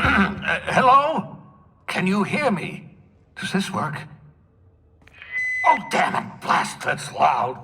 Hello? Can you hear me? Does this work? Oh, damn it, blast, that's loud.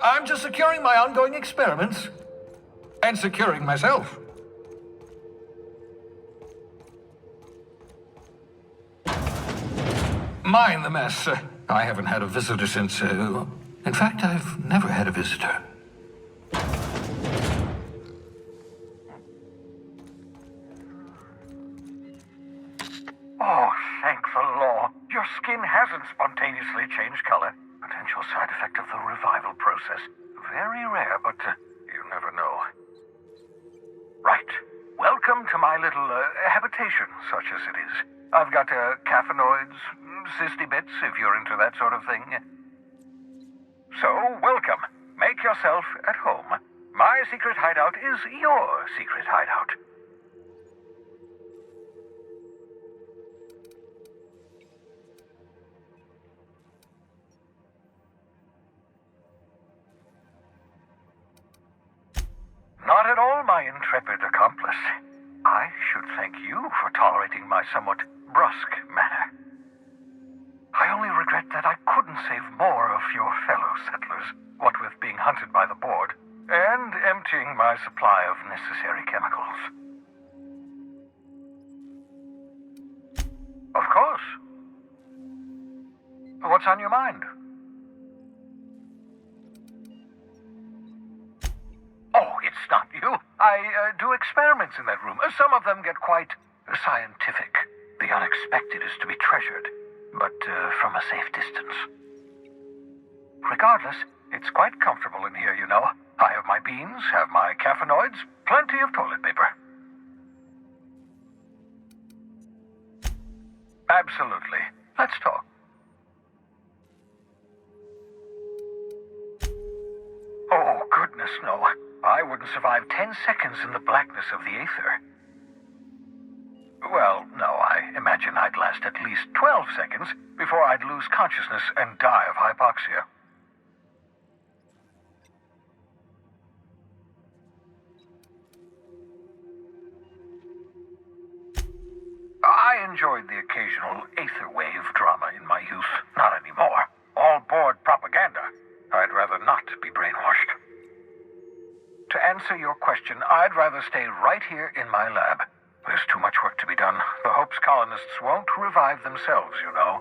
I'm just securing my ongoing experiments. And securing myself. Mind the mess. I haven't had a visitor since... in fact, I've never had a visitor. Oh, thank the law. Your skin hasn't spontaneously changed color. Potential side effect of the revival process. Very rare, but you never know. Right. Welcome to my little habitation, such as it is. I've got caffeinoids, cysty bits, if you're into that sort of thing. So, welcome. Make yourself at home. My secret hideout is your secret hideout. Not at all, my intrepid accomplice. I should thank you for tolerating my somewhat brusque manner. I only regret that I couldn't save more of your fellow settlers, what with being hunted by the board, and emptying my supply of necessary chemicals. Of course. What's on your mind? Oh, it's not you. I do experiments in that room. Some of them get quite scientific. The unexpected is to be treasured, but from a safe distance. Regardless, it's quite comfortable in here, you know. I have my beans, have my caffeinoids, plenty of toilet paper. Absolutely. Let's talk. Oh, goodness, no. I wouldn't survive 10 seconds in the blackness of the aether. Well, no, I imagine I'd last at least 12 seconds before I'd lose consciousness and die of hypoxia. I enjoyed the occasional aether wave drama in my youth. Not anymore. All board propaganda. I'd rather not be brainwashed. To answer your question, I'd rather stay right here in my lab. There's too much work to be done. The Hope's colonists won't revive themselves, you know.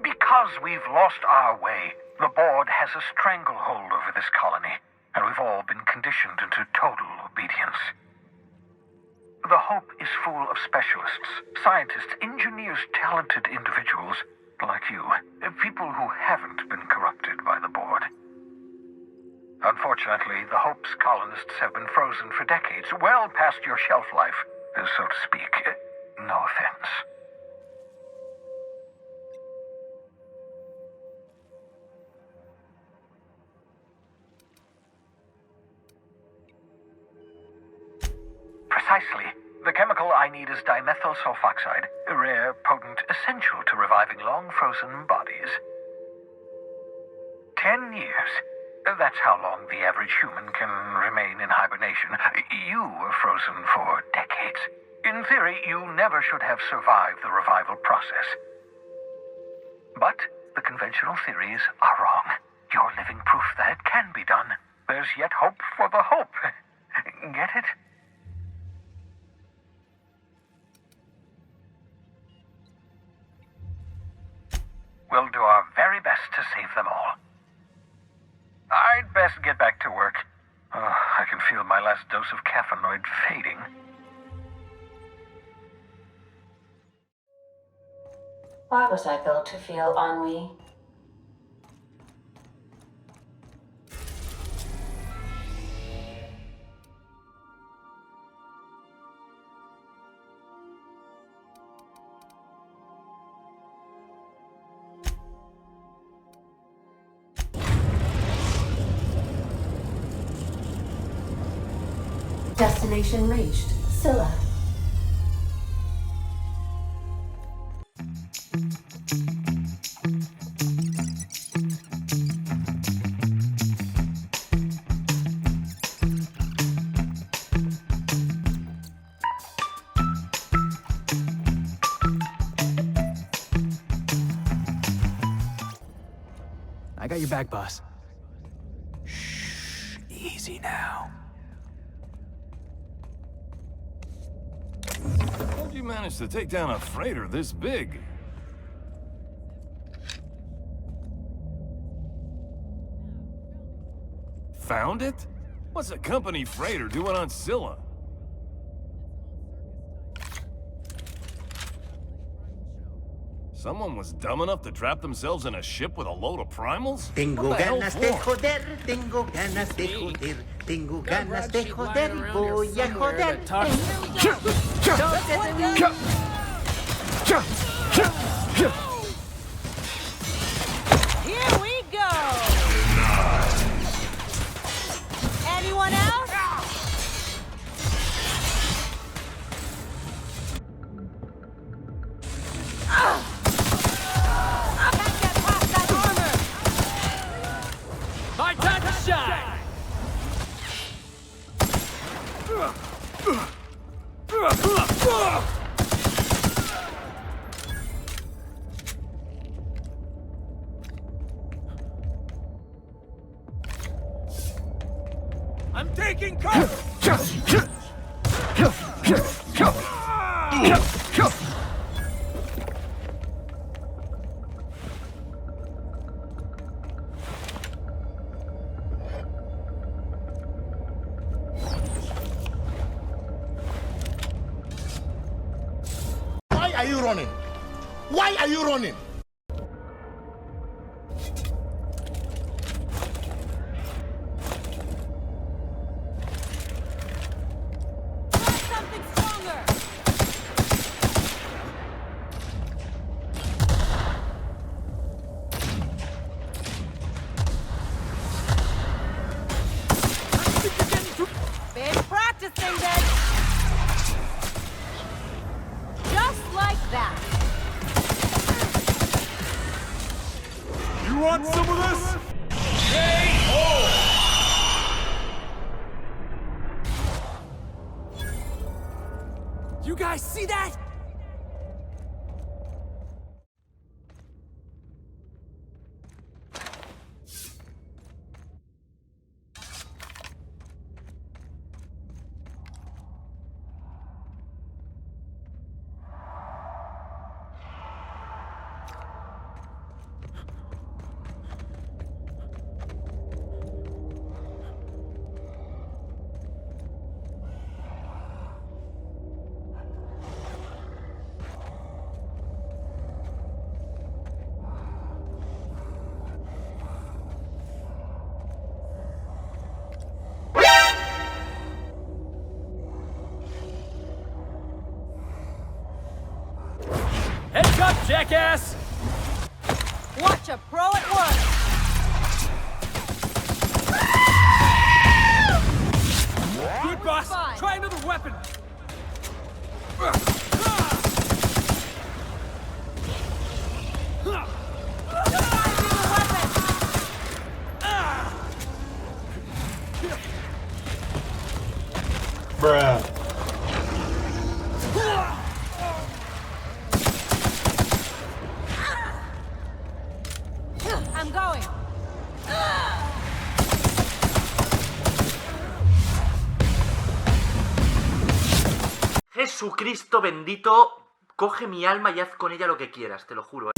Because we've lost our way, the board has a stranglehold over this colony, and we've all been conditioned into total obedience. The Hope is full of specialists, scientists, engineers, talented individuals like you, people who haven't been corrupted by the board. Unfortunately, the Hope's colonists have been frozen for decades, well past your shelf life, so to speak. No offense. I need is dimethyl sulfoxide, a rare, potent, essential to reviving long-frozen bodies. 10 years. That's how long the average human can remain in hibernation. You were frozen for decades. In theory, you never should have survived the revival process. But the conventional theories are wrong. You're living proof that it can be done. There's yet hope for the hope. Get it? We'll do our very best to save them all. I'd best get back to work. I can feel my last dose of caffeinoid fading. Why was I built to feel ennui? Destination reached. Scylla. I got your back, boss. Shh, easy now. How'd you manage to take down a freighter this big? Found it? What's a company freighter doing on Scylla? Someone was dumb enough to trap themselves in a ship with a load of primals? Tengo What the hell ganas de for? joder, tengo ganas de joder, tengo ganas de joder y voy a joder. Here we go! Anyone else? Can't get past that armor! My time to shine! I'm taking cover! Why are you running? Why are you running? Try something stronger! Been practicing then! Just like that! You want some of this? You guys see that? Heads up, jackass! Watch a pro at work! Good, boss. Fine. Try another weapon. Bruh. I'm going. Jesucristo bendito, coge mi alma y haz con ella lo que quieras, te lo juro.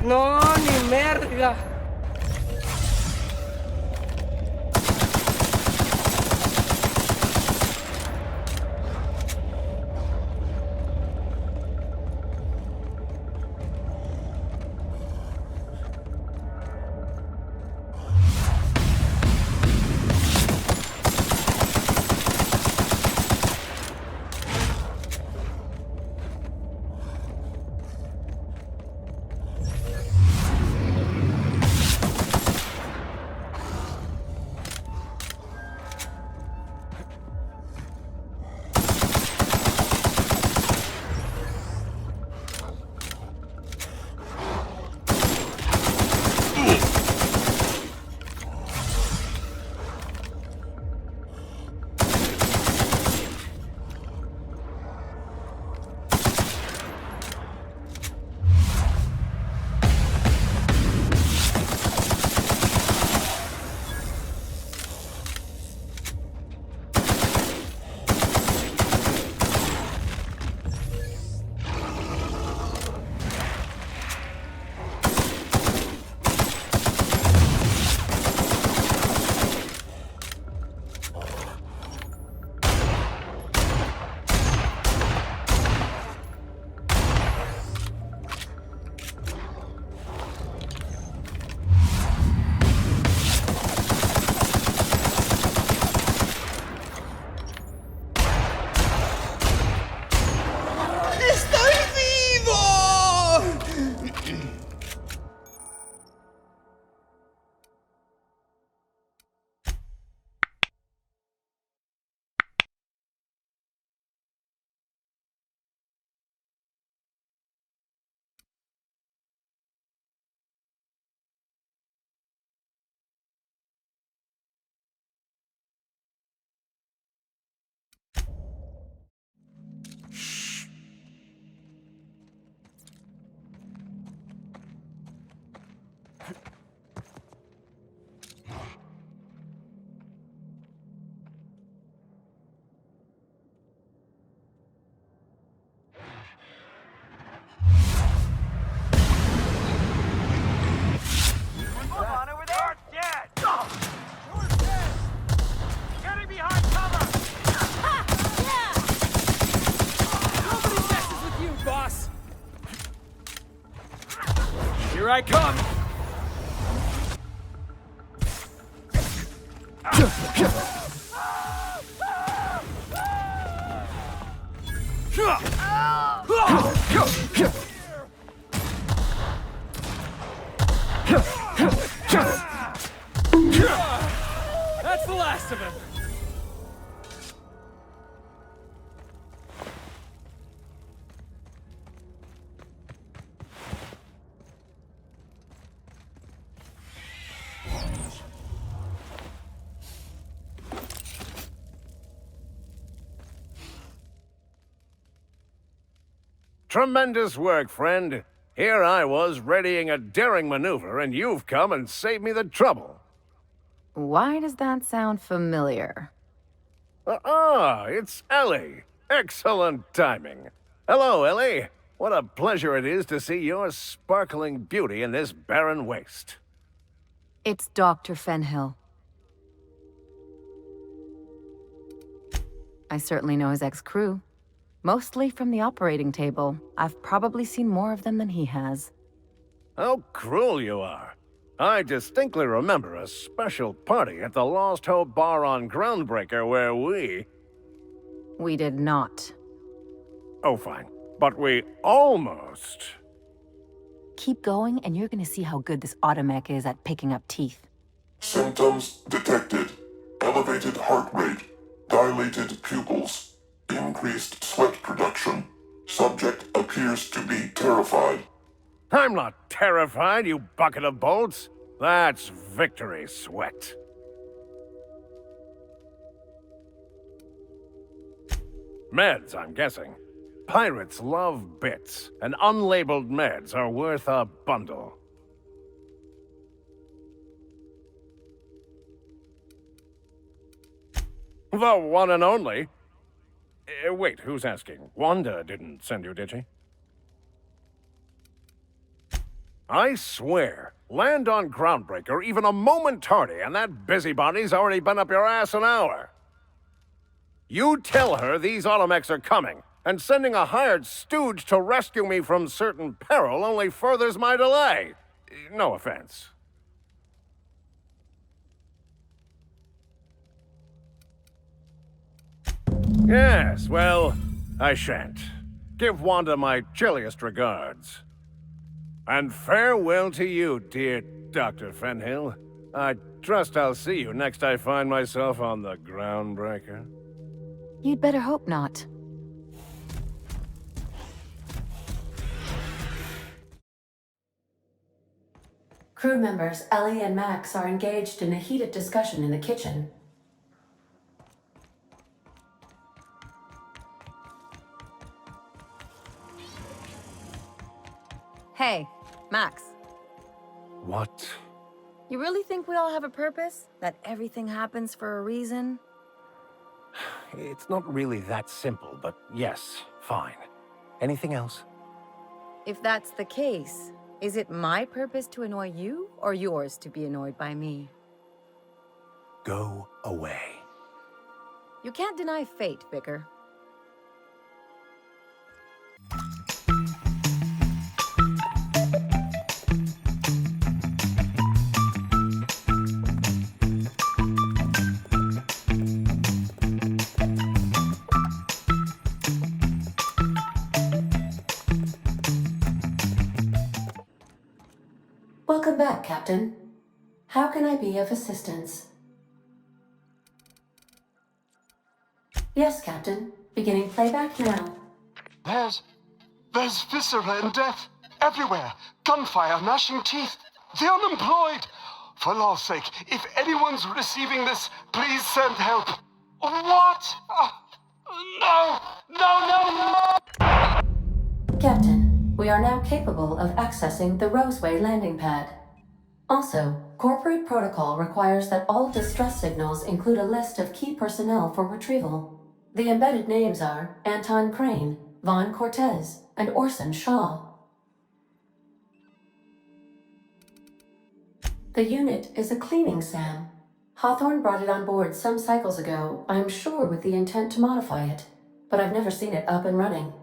No, ni merga. Here I come! That's the last of him! Tremendous work, friend. Here I was readying a daring maneuver, and you've come and saved me the trouble. Why does that sound familiar? It's Ellie. Excellent timing. Hello, Ellie. What a pleasure it is to see your sparkling beauty in this barren waste. It's Dr. Fenhill. I certainly know his ex-crew. Mostly from the operating table. I've probably seen more of them than he has. How cruel you are. I distinctly remember a special party at the Lost Hope Bar on Groundbreaker where We did not. Oh, fine. But we almost... Keep going, and you're gonna see how good this automech is at picking up teeth. Symptoms detected. Elevated heart rate. Dilated pupils. Increased sweat production. Subject appears to be terrified. I'm not terrified, you bucket of bolts. That's victory sweat. Meds, I'm guessing. Pirates love bits, and unlabeled meds are worth a bundle. The one and only. Wait, who's asking? Wanda didn't send you, did she? I swear, land on Groundbreaker even a moment tardy, and that busybody's already been up your ass an hour. You tell her these automechs are coming, and sending a hired stooge to rescue me from certain peril only furthers my delay. No offense. Yes, well, I shan't. Give Wanda my chilliest regards. And farewell to you, dear Dr. Fenhill. I trust I'll see you next I find myself on the Groundbreaker. You'd better hope not. Crew members Ellie and Max are engaged in a heated discussion in the kitchen. Hey, Max. What? You really think we all have a purpose? That everything happens for a reason? It's not really that simple, but yes, fine. Anything else? If that's the case, is it my purpose to annoy you, or yours to be annoyed by me? Go away. You can't deny fate, Vicar. Welcome back, Captain. How can I be of assistance? Yes, Captain. Beginning playback now. There's viscera and death everywhere. Gunfire, gnashing teeth. The unemployed. For law's sake, if anyone's receiving this, please send help. What? No! Captain, we are now capable of accessing the Roseway landing pad. Also, corporate protocol requires that all distress signals include a list of key personnel for retrieval. The embedded names are Anton Crane, Vaughn Cortez, and Orson Shaw. The unit is a cleaning SAM. Hawthorne brought it on board some cycles ago, I'm sure with the intent to modify it, but I've never seen it up and running.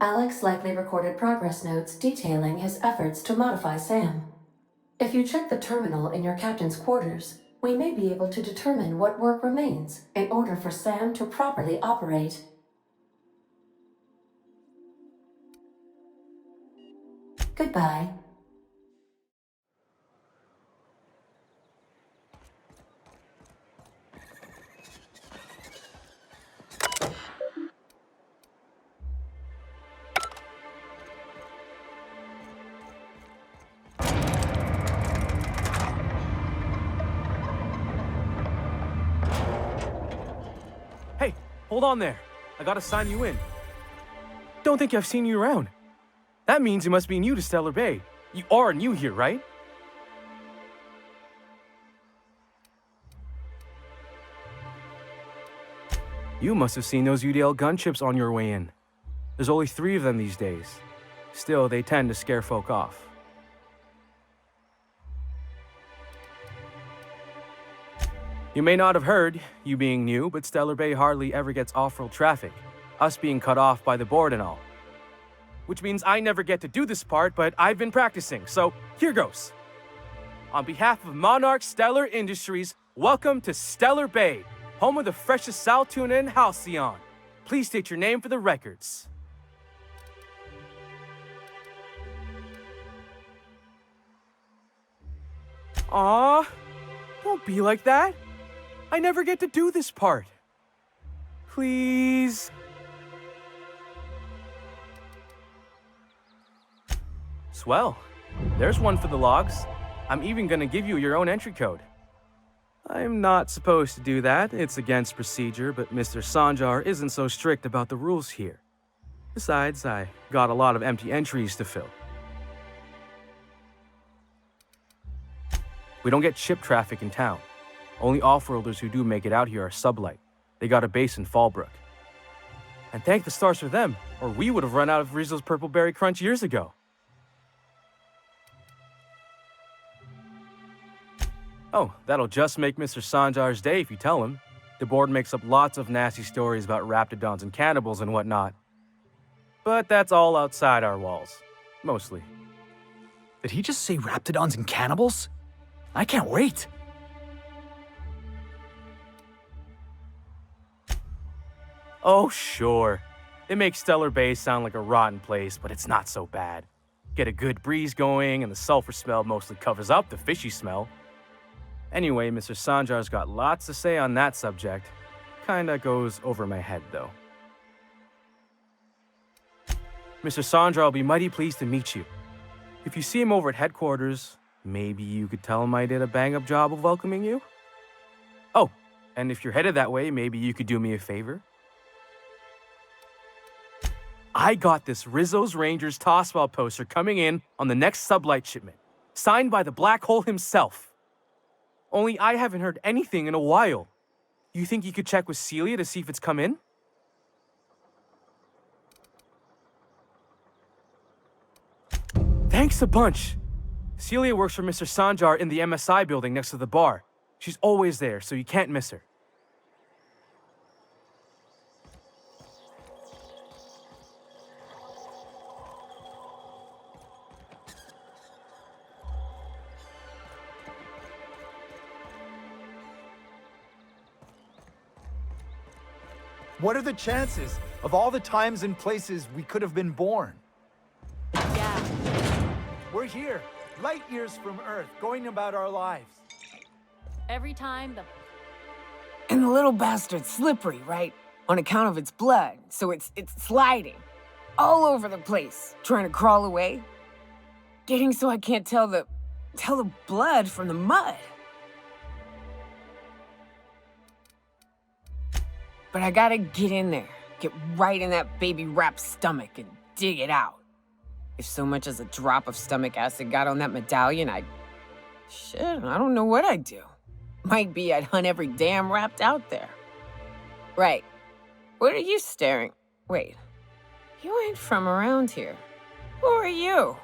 Alex likely recorded progress notes detailing his efforts to modify Sam. If you check the terminal in your captain's quarters, we may be able to determine what work remains in order for Sam to properly operate. Goodbye. Hey, hold on there. I gotta sign you in. Don't think I've seen you around. That means you must be new to Stellar Bay. You are new here, right? You must have seen those UDL gunships on your way in. There's only 3 of them these days. Still, they tend to scare folk off. You may not have heard, you being new, but Stellar Bay hardly ever gets off-road traffic, us being cut off by the board and all. Which means I never get to do this part, but I've been practicing, so here goes. On behalf of Monarch Stellar Industries, welcome to Stellar Bay, home of the freshest sal tuna in Halcyon. Please state your name for the records. Aw, don't be like that. I never get to do this part. Please. Swell. There's one for the logs. I'm even gonna give you your own entry code. I'm not supposed to do that. It's against procedure, but Mr. Sanjar isn't so strict about the rules here. Besides, I got a lot of empty entries to fill. We don't get ship traffic in town. Only off-worlders who do make it out here are sublight. They got a base in Fallbrook. And thank the stars for them, or we would have run out of Rizzo's Purple Berry Crunch years ago. Oh, that'll just make Mr. Sanjar's day if you tell him. The board makes up lots of nasty stories about raptidons and cannibals and whatnot. But that's all outside our walls. Mostly. Did he just say raptidons and cannibals? I can't wait. Oh, sure. It makes Stellar Bay sound like a rotten place, but it's not so bad. Get a good breeze going, and the sulfur smell mostly covers up the fishy smell. Anyway, Mr. Sanjar's got lots to say on that subject. Kinda goes over my head, though. Mr. Sanjar will be mighty pleased to meet you. If you see him over at headquarters, maybe you could tell him I did a bang-up job of welcoming you? Oh, and if you're headed that way, maybe you could do me a favor? I got this Rizzo's Rangers tossball poster coming in on the next sublight shipment, signed by the Black Hole himself. Only I haven't heard anything in a while. You think you could check with Celia to see if it's come in? Thanks a bunch. Celia works for Mr. Sanjar in the MSI building next to the bar. She's always there, so you can't miss her. What are the chances of all the times and places we could have been born? Yeah. We're here, light years from Earth, going about our lives. Every time the... And the little bastard's slippery, right? On account of its blood, so it's sliding. All over the place, trying to crawl away. Getting so I can't tell the blood from the mud. But I gotta get in there, get right in that baby rap's stomach and dig it out. If so much as a drop of stomach acid got on that medallion, shit, I don't know what I'd do. Might be I'd hunt every damn rapt out there. Right. What are you staring? Wait. You ain't from around here. Who are you?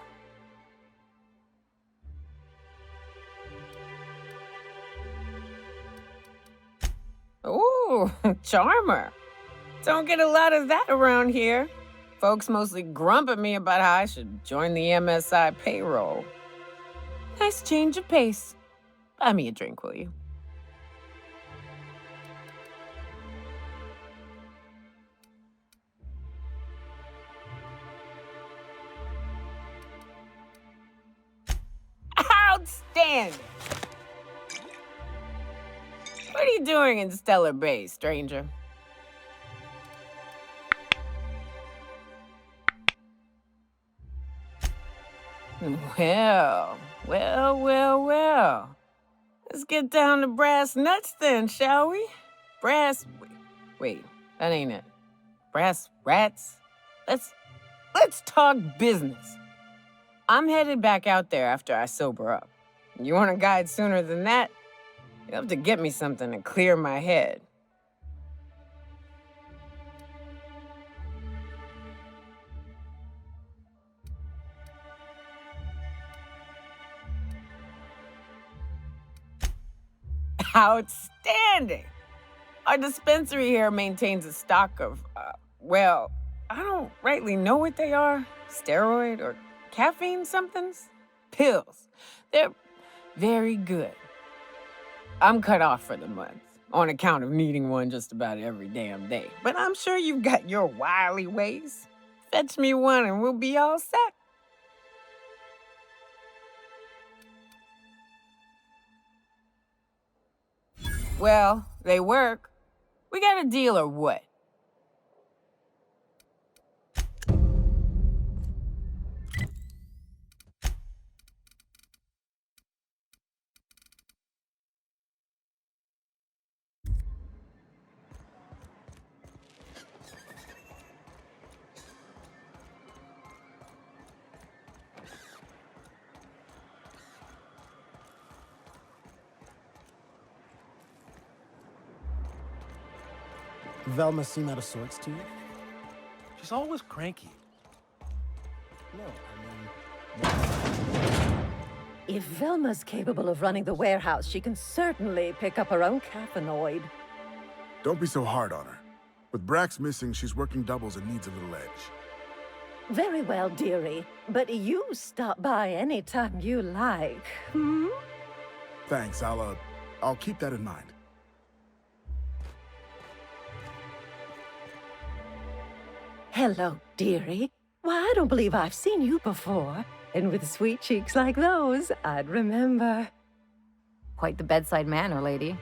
Ooh, charmer. Don't get a lot of that around here. Folks mostly grump at me about how I should join the MSI payroll. Nice change of pace. Buy me a drink, will you? Outstanding! What are you doing in Stellar Bay, stranger? Well. Let's get down to brass nuts then, shall we? Wait, that ain't it. Brass rats? Let's talk business. I'm headed back out there after I sober up. You want a guide sooner than that? You'll have to get me something to clear my head. Outstanding! Our dispensary here maintains a stock of, well, I don't rightly know what they are. Steroid or caffeine somethings? Pills. They're very good. I'm cut off for the month, on account of needing one just about every damn day. But I'm sure you've got your wily ways. Fetch me one and we'll be all set. Well, they work. We got a deal or what? Velma seem out of sorts to you? She's always cranky. No, I mean... If Velma's capable of running the warehouse, she can certainly pick up her own caffeinoid. Don't be so hard on her. With Brax missing, she's working doubles and needs a little edge. Very well, dearie. But you stop by anytime you like, hmm? Thanks, I'll keep that in mind. Hello, dearie. Why, I don't believe I've seen you before. And with sweet cheeks like those, I'd remember. Quite the bedside manner, lady.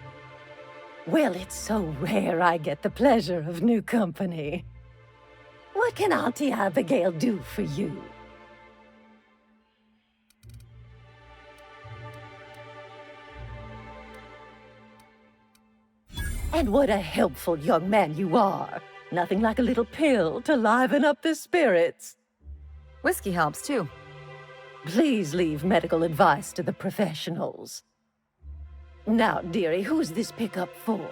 Well, it's so rare I get the pleasure of new company. What can Auntie Abigail do for you? And what a helpful young man you are. Nothing like a little pill to liven up the spirits. Whiskey helps, too. Please leave medical advice to the professionals. Now, dearie, who's this pickup for?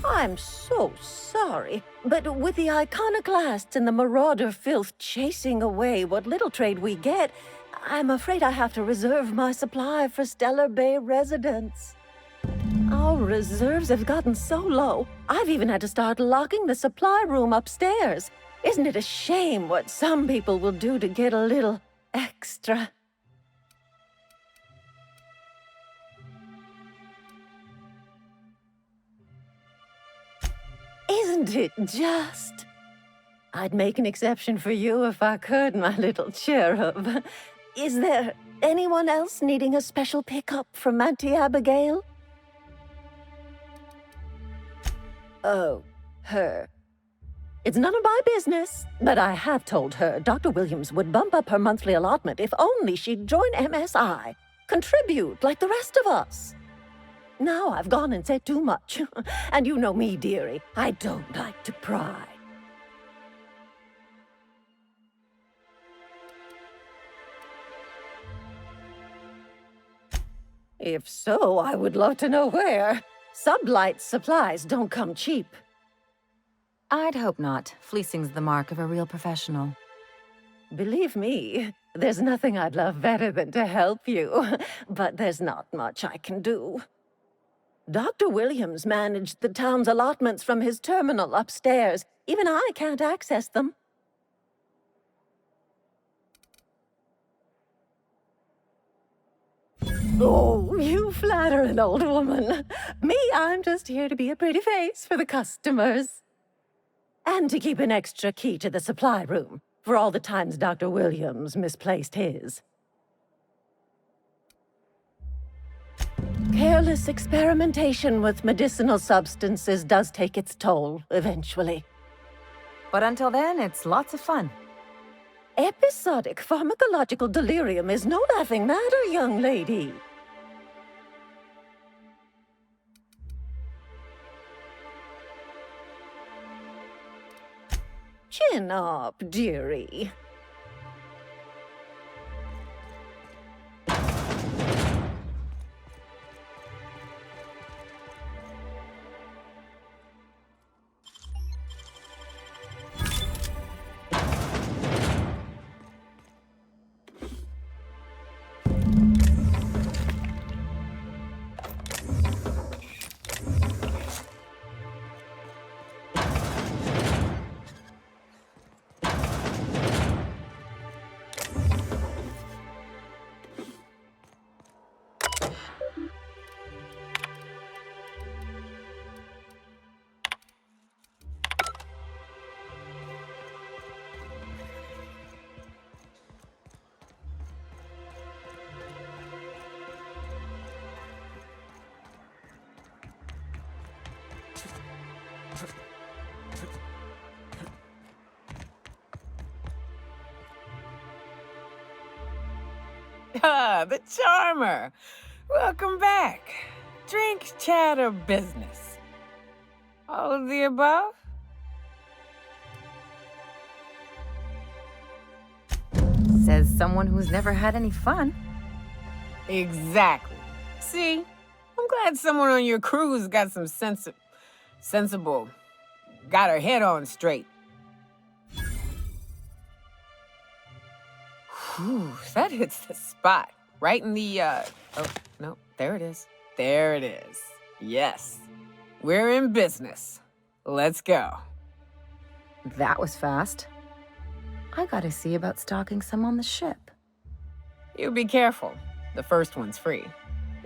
I'm so sorry, but with the iconoclasts and the marauder filth chasing away what little trade we get, I'm afraid I have to reserve my supply for Stellar Bay residents. Our reserves have gotten so low, I've even had to start locking the supply room upstairs. Isn't it a shame what some people will do to get a little extra? Isn't it just? I'd make an exception for you if I could, my little cherub. Is there anyone else needing a special pickup from Auntie Abigail? Oh, her. It's none of my business, but I have told her Dr. Williams would bump up her monthly allotment if only she'd join MSI, contribute like the rest of us. Now I've gone and said too much, and you know me, dearie, I don't like to pry. If so, I would love to know where. Sublight supplies don't come cheap. I'd hope not. Fleecing's the mark of a real professional. Believe me, There's nothing I'd love better than to help you, but there's not much I can do. Dr. Williams managed the town's allotments from his terminal upstairs. Even I can't access them. Oh, you flatter an old woman. Me, I'm just here to be a pretty face for the customers. And to keep an extra key to the supply room, for all the times Dr. Williams misplaced his. Careless experimentation with medicinal substances does take its toll, eventually. But until then, it's lots of fun. Episodic pharmacological delirium is no laughing matter, young lady. Chin up, dearie. Ah, the charmer. Welcome back. Drink, chat, or business? All of the above? Says someone who's never had any fun. Exactly. See? I'm glad someone on your crew's got some sensible, got her head on straight. Whew, that hits the spot. Right in the, oh, no, there it is. There it is. Yes. We're in business. Let's go. That was fast. I gotta see about stocking some on the ship. You be careful. The first one's free.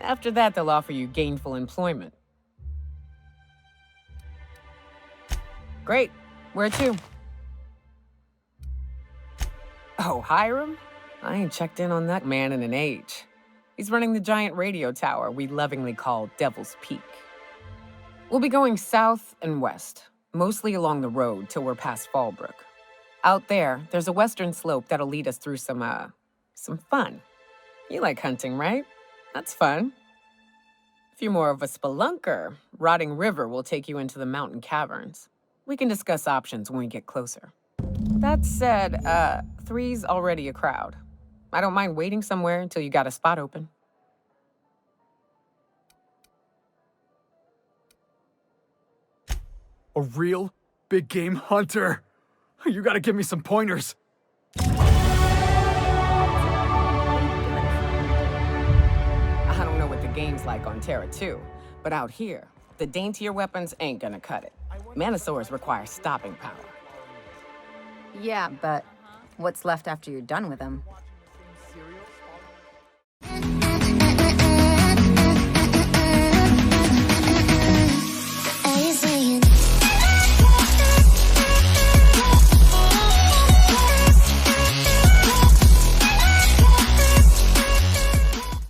After that, they'll offer you gainful employment. Great. Where to? Oh, Hiram? I ain't checked in on that man in an age. He's running the giant radio tower we lovingly call Devil's Peak. We'll be going south and west, mostly along the road till we're past Fallbrook. Out there, there's a western slope that'll lead us through some fun. You like hunting, right? That's fun. If you're more of a spelunker, Rotting River will take you into the mountain caverns. We can discuss options when we get closer. That said, 3's already a crowd. I don't mind waiting somewhere until you got a spot open. A real big game hunter. You gotta give me some pointers. I don't know what the game's like on Terra 2, but out here, the daintier weapons ain't gonna cut it. Manosaurs require stopping power. Yeah, but what's left after you're done with them?